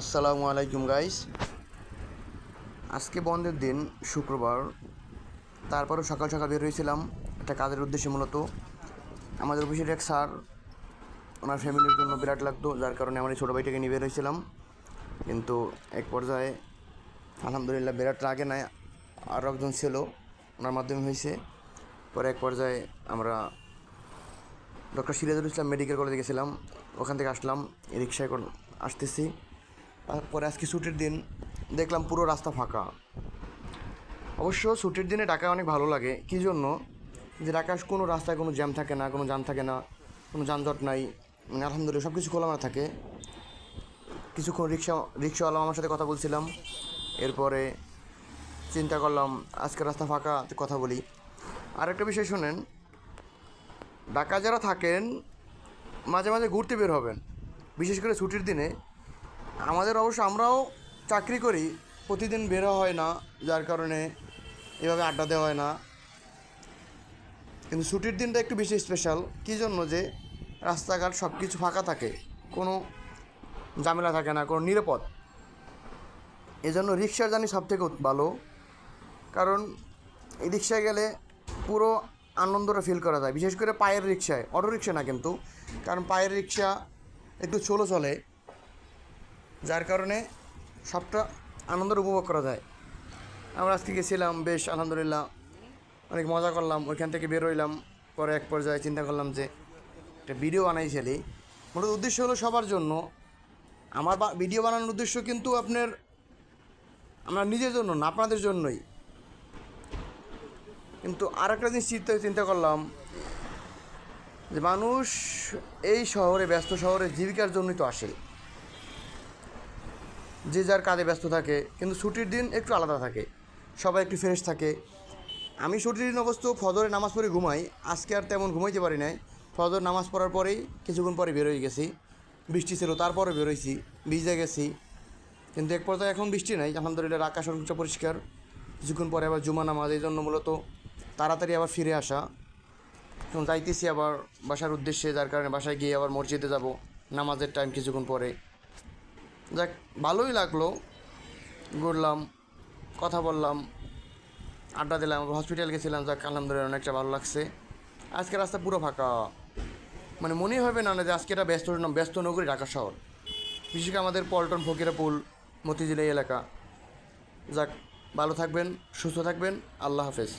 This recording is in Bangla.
আসসালামু আলাইকুম গাইস। আজকে বন্ধের দিন, শুক্রবার। তারপরেও সকাল সকাল বের হয়েছিলাম একটা কাজের উদ্দেশ্যে। মূলত আমাদের অফিসের এক স্যার, ওনার ফ্যামিলির জন্য বিরাট লাগতো, যার কারণে আমার এই ছোটো ভাইটাকে নিয়ে বের হয়েছিলাম। কিন্তু এক পর্যায়ে আলহামদুলিল্লাহ বিরাট রাগে নাই, আরও একজন ছিল, ওনার মাধ্যমে হয়েছে। পরে এক পর্যায়ে আমরা ডক্টর সিরাজুল ইসলাম মেডিকেল কলেজে গেছিলাম, ওখান থেকে আসলাম, রিক্সায় আসতেছি। পরে আজকে ছুটির দিন, দেখলাম পুরো রাস্তা ফাঁকা। অবশ্য ছুটির দিনে ঢাকায় অনেক ভালো লাগে। কী জন্য? যে ঢাকায় কোনো রাস্তায় কোনো জ্যাম থাকে না, কোনো জ্যাম থাকে না, কোনো যানজট নাই, মানে আলহামদুলিল্লাহ সব কিছু খোলামেলা থাকে। কিছুক্ষণ রিক্সাওয়ালা আমার সাথে কথা বলছিলাম, এরপরে চিন্তা করলাম আজকে রাস্তা ফাঁকা, কথা বলি। আর একটা বিষয় শোনেন, ঢাকা যারা থাকেন মাঝে মাঝে ঘুরতে বের হবেন, বিশেষ করে ছুটির দিনে। আমাদের অবশ্য আমরাও চাকরি করি, প্রতিদিন বেরো হয় না, যার কারণে এভাবে আড্ডা দেওয়া হয় না। কিন্তু ছুটির দিনটা একটু বেশি স্পেশাল। কী জন্য? যে রাস্তাঘাট সব কিছু ফাঁকা থাকে, কোনো ঝামেলা থাকে না, কোনো নিরাপদ। এজন্য রিক্সার জার্নি সব থেকে ভালো। কারণ এই রিক্সায় গেলে পুরো আনন্দটা ফিল করা যায়, বিশেষ করে পায়ের রিক্সায়, অটো রিক্সা না কিন্তু। কারণ পায়ের রিক্সা একটু স্লো চলে, যার কারণে সবটা আনন্দের উপভোগ করা যায়। আমরা আজকে গেছিলাম, বেশ আলহামদুলিল্লাহ অনেক মজা করলাম। ওইখান থেকে বের হইলাম, পরে এক পর্যায়ে চিন্তা করলাম যে একটা ভিডিও বানাইছিলি। মূলত উদ্দেশ্য হলো সবার জন্য। আমার ভিডিও বানানোর উদ্দেশ্য কিন্তু আমার নিজের জন্য না, আপনাদের জন্যই। কিন্তু আর একটা জিনিস চিন্তা করলাম যে মানুষ এই শহরে, ব্যস্ত শহরে জীবিকার জন্যই তো আসে, যে যার কাজে ব্যস্ত থাকে। কিন্তু ছুটির দিন একটু আলাদা থাকে, সবাই একটু ফ্রেশ থাকে। আমি ছুটির দিন অবশ্য ফজরে নামাজ পড়ে ঘুমাই। আজকে আর তেমন ঘুমাইতে পারি নাই। ফজর নামাজ পড়ার পরেই কিছুক্ষণ পরে বের হয়ে গেছি। বৃষ্টি ছিল, তারপরে বেরোইছি, ভিজে গেছি। কিন্তু এক পর্যায়ে এখন বৃষ্টি নাই, আলহামদুলিল্লাহ আকাশ অনেকটা পরিষ্কার। কিছুক্ষণ পরে আবার জুমা নামাজ, এই জন্য মূলত তাড়াতাড়ি আবার ফিরে আসা। এখন যাইতেছি আবার বাসার উদ্দেশ্যে, যার কারণে বাসায় গিয়ে আবার মসজিদে যাব নামাজের টাইম কিছুক্ষণ পরে। যাক, ভালোই লাগলো, ঘুরলাম, কথা বললাম, আড্ডা দিলাম, হসপিটাল গেছিলাম। যাক, আলহামদুলিল্লাহ অনেকটা ভালো লাগছে। আজকে রাস্তা পুরো ফাঁকা, মানে মনেই হবে না যে আজকে এটা ব্যস্ত নগরী ঢাকা শহর। বিশেষ করে আমাদের পল্টন, ফকিরাপুল, মতিঝিল এই এলাকা। যাক, ভালো থাকবেন, সুস্থ থাকবেন, আল্লাহ হাফেজ।